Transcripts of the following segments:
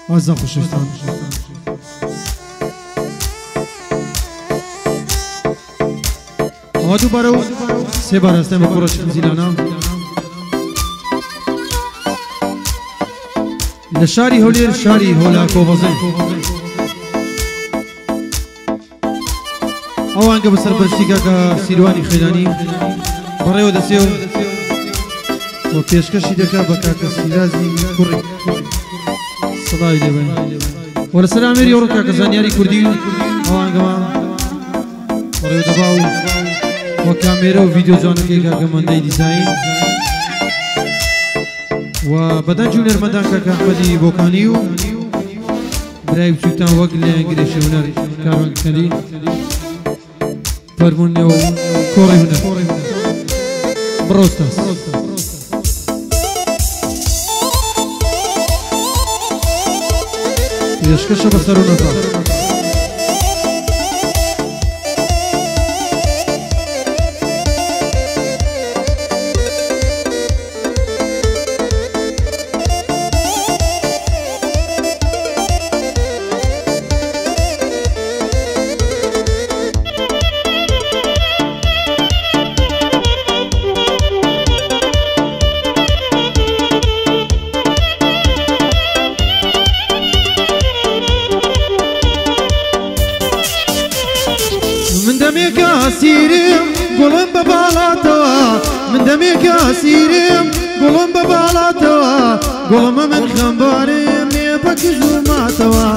عزا خوشستان آدو برو سه بار هستم بکرش زیلانا لشاری هولیر شاری هولا کوبازن اوانگه بسر برسیگا که سیروانی خیلانی برای و دسیو و پیشکشی دکا بکا که سیرازی کری صدای لیبن و لسلام میری ورکا که زنیاری کردی اوانگه ما برای و دباو و کامیرا و ویدیو جانو که منده دیزاین و بدن جونر مدان که احمدی بوکانیو برای بچوکتان وقت لینگریش هنر کارون کلی فرمونه و کوری هنر بروستاس یشکش بسرو نکار قلم ببالاتوا من دمك اسيرم قلم ببالاتوا قلم من خنبارم يبك زوماتوا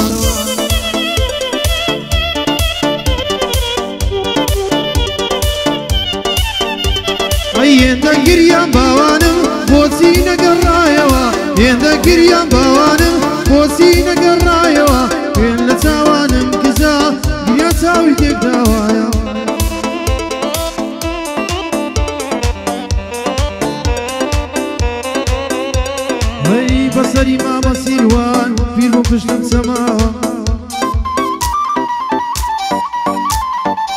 يندا قريان باوانم بوسينا قرايوا يندا قريان باوانم بوسينا قرايوا وين لتاوانم كذا يا تاوي تقداوايا بصري ما بصيروان في المفشل سماوة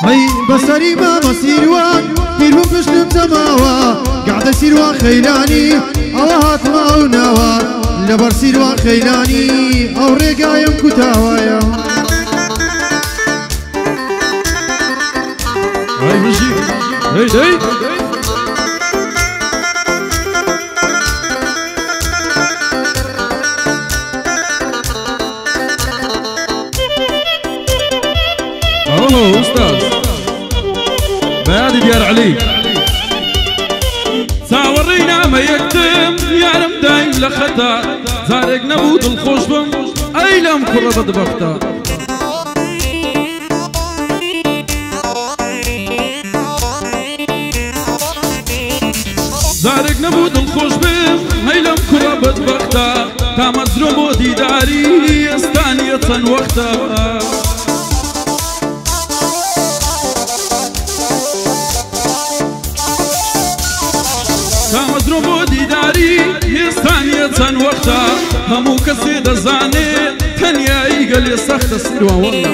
هاي بصري ما بصيروان في المفشل سماوة قاعد سيروان خيلاني الله ما ونوا لبر سيروان خيلاني او رقايم كتاوايا هاي مجي هاي أستاذ بادي ديار علي ساورينا ما يكتم يا رم دايم لخطا زارق نبود الخشبم أي لم كرة بدبختا زارق نبود الخشبم أي لم كرة بدبختا تامزرم ودي داري استانية وقتا مزروبودي داري يستانية تن وقتا همو كسي دزاني تنيا ايقل يسخت السيروا والله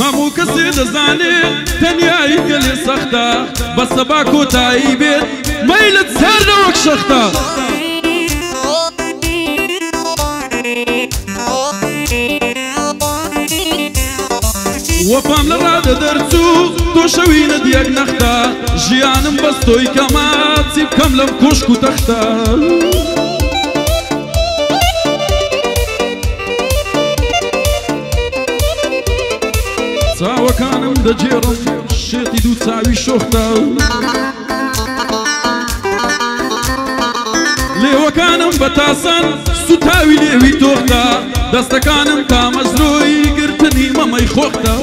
همو كسي دزاني تنيا ايقل يسختا بس باكو تايبت ميلت سر وك شختا وفام لراد درتو تو شوين ديك نختا جيانم بس توي كما تسيب كاملم كوشكو تختا ساوا كانم دجيرم شيتي دو تساوي شوختا ليوا كانم بتاسن ستاوي ليوي توختا دستا كانم تامزروي قرتني ماما يخوختا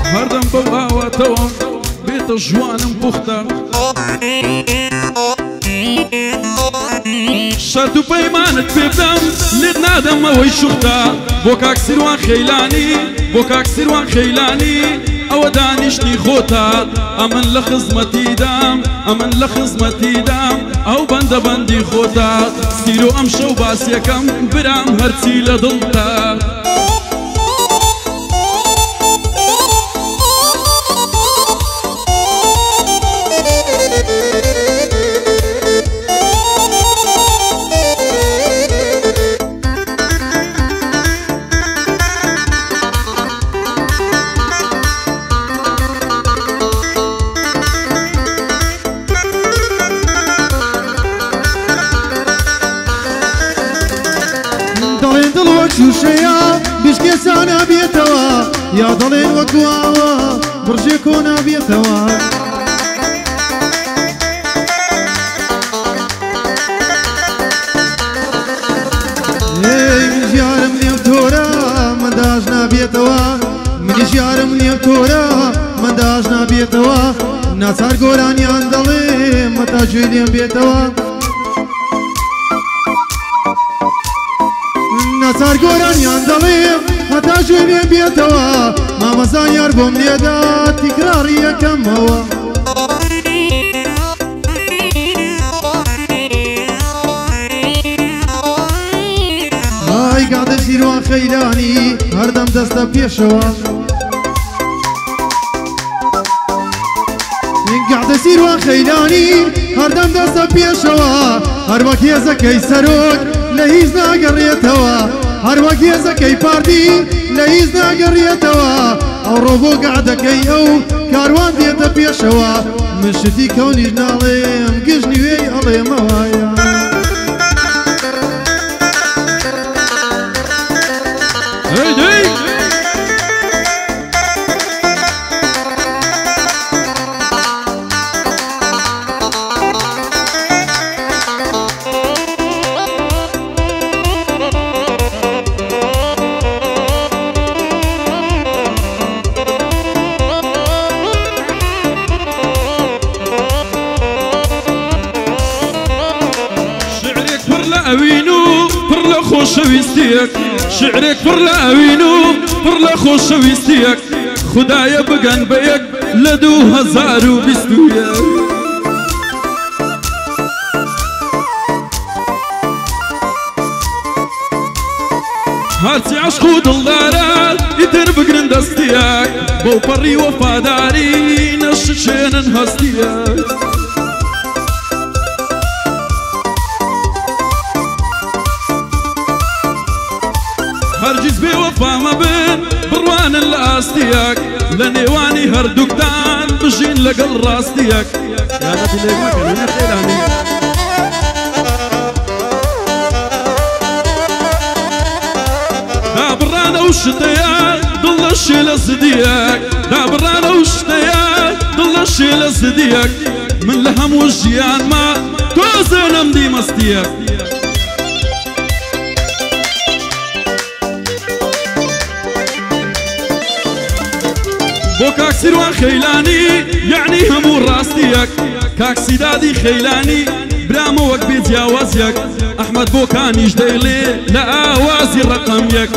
هردم بواوا توام بيت جوانم بوختا شرط بيمانت بيبدم لدنادم اوي شوختا بوكاك سيروان خيلاني بوكاك سيروان خيلاني او دانشني خوتا امن لخزمتي دام امن لخزمتي دام او بند بندي خوتا سيرو امشو باسيكم برام هرتي لدلتا وەک شوشەیە بشکێسا نابێتەوە یا دەڵێن وەک دواوە بڕژێ کۆ نابێتەوە من ژیارم لێم تۆرە منداژ نابێتەوە منی ژیارم لێم تۆرە منداژ نابێتەوە ناچار گۆرانیان دەڵێ مەتا گوێ لێم بێتەوە ناچار گۆرانیان دەڵێ هەتا گوێ لێم بێتەوە مامەزان یار بۆم لێدا تیکراری یەکەمەوە ئای گادە سیروان خەیلانی هەردەم دەستە پێشەوە گادە سیروان خەیلانی هەردەم دەستە پێشەوە هەر وەک هێزەکەی سەرۆک لە هیچ ناگەڕێتەوە هەر وەک هێزەکەی پاردی لە هیچ ناگەڕێتەوە ئەوڕۆ بۆ گادەکەی ئەو کاروان دێتە پێشەوە من شتی کەونیش ناڵێم گژنی وێی ئەڵێمەوایە شعرك پر لاوینو پر لخوشویستیک خدای بگن به یک لدو 2021 هرچی عشق و دلدارات ایتر بگرن دستیک بو پری وفاداری نششنن هستیک هرگز بوفا مبن بروان الاستياك لنيواني هردوكتان بجين لقل راستياك يا نبي ليك ما كان هنا خيلاني دا برانا وشتياك ضل الشيل صدياك دا برانا وشتياك ضل الشيل صدياك من لهم وجيان ما توزن مدي مستياك بو كاك سيروان خيلاني يعني همو راستيك كاك سيدادي خيلاني برامو وك بيتجاوزيك احمد بو كان يجديلي لا اوازي رقم يك